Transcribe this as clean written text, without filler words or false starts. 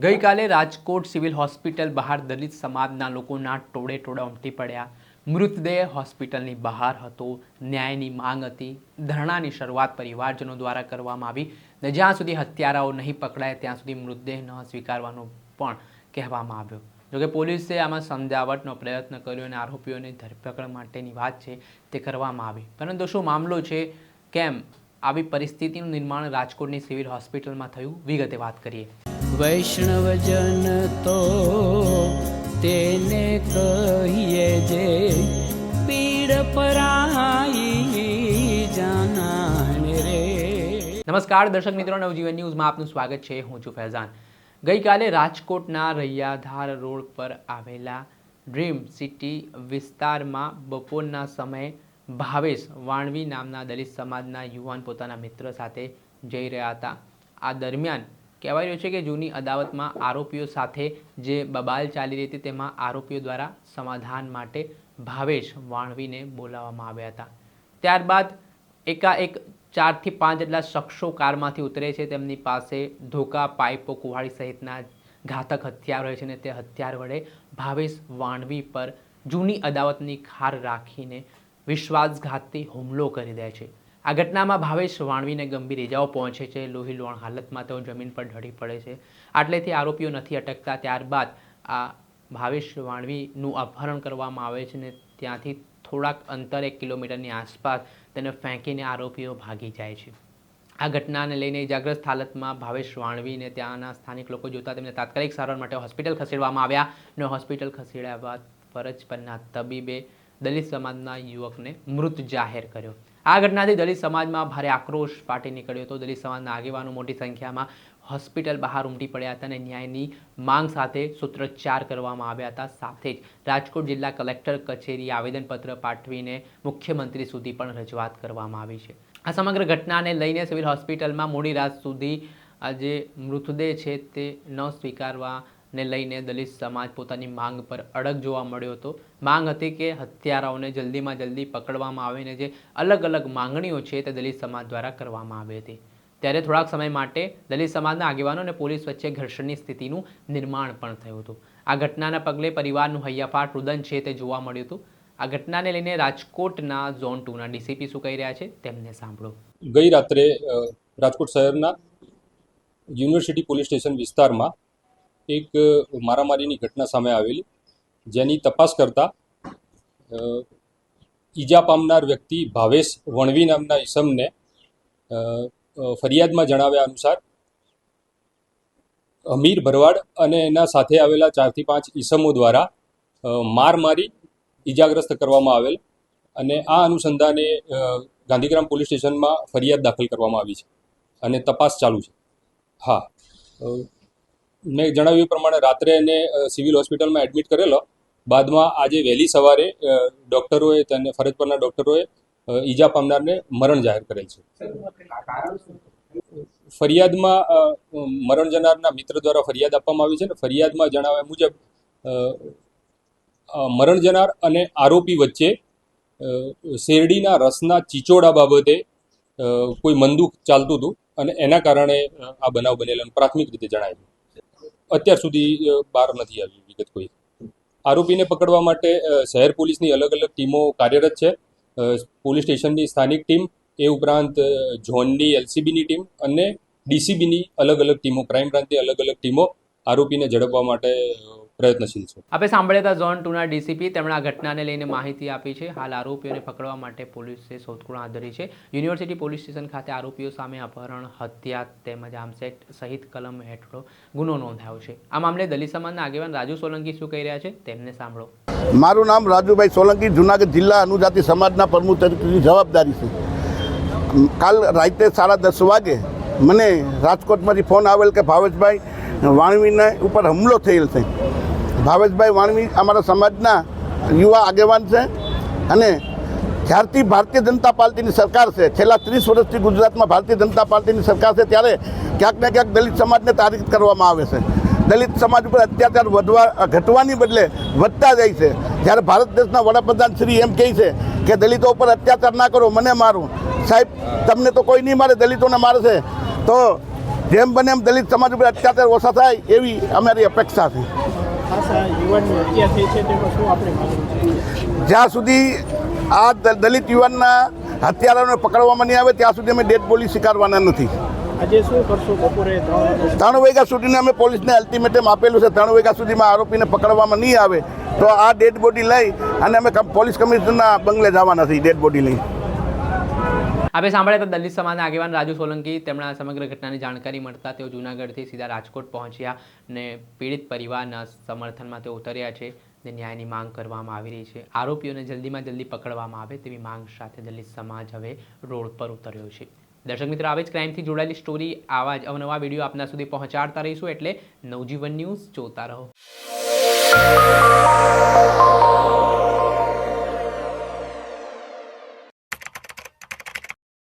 ગઈકાલે Rajkot civil hospital બહાર દલિત સમાજના લોકોના ટોળે ટોળા ઉમટી પડ્યા। મૃતદેહ હોસ્પિટલની બહાર હતો। ન્યાયની માંગ હતી। ધરણાની શરૂઆત પરિવારજનો દ્વારા કરવામાં આવી ને જ્યાં સુધી હત્યારાઓ નહીં પકડાય ત્યાં સુધી મૃતદેહ ન સ્વીકારવાનો પણ કહેવામાં આવ્યો। જોકે પોલીસે આમાં સમજાવટનો પ્રયત્ન કર્યો અને આરોપીઓની ધરપકડ માટેની વાત છે તે કરવામાં આવી। પરંતુ શું મામલો છે, કેમ આવી પરિસ્થિતિનું નિર્માણ રાજકોટની સિવિલ હોસ્પિટલમાં થયું, વિગતે વાત કરીએ। વૈષ્ણવજન તો તેને કહીએ જે પીડ પરાઈ જાનાને રે। નમસ્કાર દર્શક મિત્રો, નવજીવન ન્યૂઝમાં આપનું સ્વાગત છે। હું છું ફૈઝાન। ગઈકાલે રાજકોટના રૈયાધાર રોડ પર આવેલા ડ્રીમ સિટી વિસ્તારમાં બપોરના સમયે ભાવેશ વાણવી નામના દલિત સમાજના યુવાન પોતાના મિત્ર સાથે જઈ રહ્યા હતા। આ દરમિયાન કહેવાય રહ્યું છે કે જૂની અદાવતમાં આરોપીઓ સાથે જે બબાલ ચાલી રહી હતી તેમાં આરોપીઓ દ્વારા સમાધાન માટે ભાવેશ વાણવીને બોલાવવામાં આવ્યા હતા। ત્યારબાદ એકાએક 4 થી 5 જેટલા શખ્સો કારમાંથી ઉતરે છે। તેમની પાસે ધોકા, પાઇપો, કુહાડી સહિતના ઘાતક હથિયાર હોય છે અને તે હથિયાર વડે ભાવેશ વાણવી પર જૂની અદાવતની ખાર રાખીને વિશ્વાસઘાતી હુમલો કરી દે છે। આ ઘટનામાં ભાવેશ વાણવીને ગંભીર ઇજાઓ પહોંચે છે। લોહીલુહાણ હાલતમાં તેઓ જમીન પર ઢળી પડે છે। આટલેથી આરોપીઓ નથી અટકતા। ત્યારબાદ આ ભાવેશ વાણવીનું અપહરણ કરવામાં આવે છે અને ત્યાંથી થોડાક અંતર 1 કિલોમીટરની આસપાસ તેને ફેંકીને આરોપીઓ ભાગી જાય છે। આ ઘટનાને લઈને ઇજાગ્રસ્ત હાલતમાં ભાવેશ વાણવીને ત્યાંના સ્થાનિક લોકો જોતા તેમને તાત્કાલિક સારવાર માટે હોસ્પિટલ ખસેડવામાં આવ્યા અને હોસ્પિટલ ખસેડ્યા બાદ ફરજ પરના તબીબે દલિત સમાજના યુવકને મૃત જાહેર કર્યો। આ ઘટનાથી દલિત સમાજમાં ભારે આક્રોશ ફાટી નીકળ્યો હતો। દલિત સમાજના આગેવાનો મોટી સંખ્યામાં હોસ્પિટલ બહાર ઉમટી પડ્યા હતા અને ન્યાયની માંગ સાથે સૂત્રોચ્ચાર કરવામાં આવ્યા હતા। સાથે જ રાજકોટ જિલ્લા કલેક્ટર કચેરીએ આવેદનપત્ર પાઠવીને મુખ્યમંત્રી સુધી પણ રજૂઆત કરવામાં આવી છે। આ સમગ્ર ઘટનાને લઈને સિવિલ હોસ્પિટલમાં મોડી રાત સુધી આ જે મૃતદેહ છે તે ન સ્વીકારવાને લઈને દલિત સમાજ પોતાની માંગ પર અડગ જોવા મળ્યો હતો। માંગ હતી કે હત્યારાઓને જલ્દીમાં જલ્દી પકડવામાં આવે અને જે અલગ અલગ માંગણીઓ છે તે દલિત સમાજ દ્વારા કરવામાં આવી હતી। ત્યારે થોડાક સમય માટે દલિત સમાજના આગેવાનો અને પોલીસ વચ્ચે ઘર્ષણની સ્થિતિનું નિર્માણ પણ થયું હતું। આ ઘટનાના પગલે પરિવારનું હૈયાફાટ રુદન છે તે જોવા મળ્યું હતું। આ ઘટનાને લઈને રાજકોટના ઝોન 2ના ડીસીપી શું કહી રહ્યા છે તેમને સાંભળો। ગઈ રાત્રે રાજકોટ શહેરના યુનિવર્સિટી પોલીસ સ્ટેશન વિસ્તારમાં એક મારામારીની ઘટના સામે આવેલી, જેની તપાસ કરતા ઈજા પામનાર વ્યક્તિ ભાવેશ વણવી નામના ઈસમને ફરિયાદમાં જણાવ્યા અનુસાર અમીર ભરવાડ અને એના સાથે આવેલા 4 થી 5 ઈસમો દ્વારા માર મારી ઈજાગ્રસ્ત કરવામાં આવેલ અને આ અનુસંધાને ગાંધીગ્રામ પોલીસ સ્ટેશનમાં ફરિયાદ દાખલ કરવામાં આવી છે અને તપાસ ચાલુ છે। હા, મેં જણાવ્યું પ્રમાણે રાત્રે એને સિવિલ હોસ્પિટલમાં એડમિટ કરેલો, બાદમાં આજે વહેલી સવારે ડૉક્ટરોએ તેને ફરજ પરના ડૉક્ટરોએ ઈજા પામનારને મરણ જાહેર કરેલ છે। ફરિયાદમાં મરણ જનારના મિત્ર દ્વારા ફરિયાદ આપવામાં આવી છે અને ફરિયાદમાં જણાવ્યા મુજબ મરણ જનાર અને આરોપી વચ્ચે શેરડીના રસના ચીચોડા બાબતે કોઈ મનદુખ ચાલતું હતું અને એના કારણે આ બનાવ બનેલાનું પ્રાથમિક રીતે જણાયું। અત્યાર સુધી બહાર નથી આવી વિગત કોઈ। આરોપીને પકડવા માટે શહેર પોલીસની અલગ અલગ ટીમો કાર્યરત છે। પોલીસ સ્ટેશનની સ્થાનિક ટીમ, એ ઉપરાંત ઝોનની એલસીબીની ટીમ અને ડીસીબીની અલગ અલગ ટીમો, ક્રાઇમ બ્રાન્ચની અલગ અલગ ટીમો આરોપીને ઝડપવા માટે પ્રયત્નશીલ છે। આપણે સાંભળ્યા હતા ઝોન 2ના ડીસીપી, તેમણે આ ઘટનાને લઈને માહિતી આપી છે। હાલ આરોપીઓને પકડવા માટે પોલીસે શોધખોળ હાથ ધરી છે। યુનિવર્સિટી પોલીસ સ્ટેશન ખાતે આરોપીઓ સામે અપહરણ, હત્યા તેમજ આર્મસેક્ટ સહિત કલમ હેઠળ ગુનો નોંધાયો છે। આ મામલે દલિત સમાજના આગેવાન રાજુ સોલંકી શું કહી રહ્યા છે તેમને સાંભળો। મારું નામ રાજુભાઈ સોલંકી, જુનાગઢ જિલ્લા અનુજાતિ સમાજના પ્રમુખ તરીકેની જવાબદારી છે। કાલ રાતે 10:30 વાગે મને રાજકોટમાંથી ફોન આવેલ કે ભાવેશભાઈ વાણવીને ઉપર હુમલો થયેલ છે। ભાવેશભાઈ વાણવી અમારા સમાજના યુવા આગેવાન છે અને જ્યારથી ભારતીય જનતા પાર્ટીની સરકાર છે, છેલ્લા 30 વર્ષથી ગુજરાતમાં ભારતીય જનતા પાર્ટીની સરકાર છે, ત્યારે ક્યાંક ને ક્યાંક દલિત સમાજને તારીખ કરવામાં આવે છે। દલિત સમાજ ઉપર અત્યાચાર ઘટવાની બદલે વધતા જાય છે। જ્યારે ભારત દેશના વડાપ્રધાન શ્રી એમ કહે છે કે દલિતો ઉપર અત્યાચાર ના કરો, મને મારું, સાહેબ તમને તો કોઈ નહીં મારે, દલિતોને મારે છે, તો જેમ બને એમ દલિત સમાજ ઉપર અત્યાચાર ઓછા થાય એવી અમારી અપેક્ષા છે. જ્યાં સુધી આ દલિત યુવાનના હત્યારાઓને પકડવામાં નહીં આવે ત્યાં સુધી અમે ડેડ બોડી સ્વીકારવાના નથી. આજે શું કરશો? બપોરે 3 વાગ્યા સુધીને અમે પોલીસને અલ્ટિમેટમ આપેલું છે. 3 વાગ્યા સુધીમાં આરોપીને પકડવામાં નહીં આવે તો આ ડેડ બોડી લઈ અને અમે પોલીસ કમિશનરના બંગલે જવાના છીએ ડેડ બોડી લઈ. આપણે સાંભળ્યા હતા દલિત સમાજના આગેવાન રાજુ સોલંકી. તેમના સમગ્ર ઘટનાની જાણકારી મળતા તેઓ જૂનાગઢથી સીધા રાજકોટ પહોંચ્યા અને પીડિત પરિવારના સમર્થનમાં તેઓ ઉતર્યા છે. ન્યાયની માંગ કરવામાં આવી રહી છે. આરોપીઓને જલ્દીમાં જલ્દી પકડવામાં આવે તેવી માંગ સાથે દલિત સમાજ હવે રોડ પર ઉતર્યો છે. દર્શક મિત્રો, આવી જ ક્રાઇમથી જોડાયેલી સ્ટોરી, આવા જ અવનવા વિડીયો આપના સુધી પહોંચાડતા રહીશું, એટલે નવજીવન ન્યૂઝ જોતા રહો.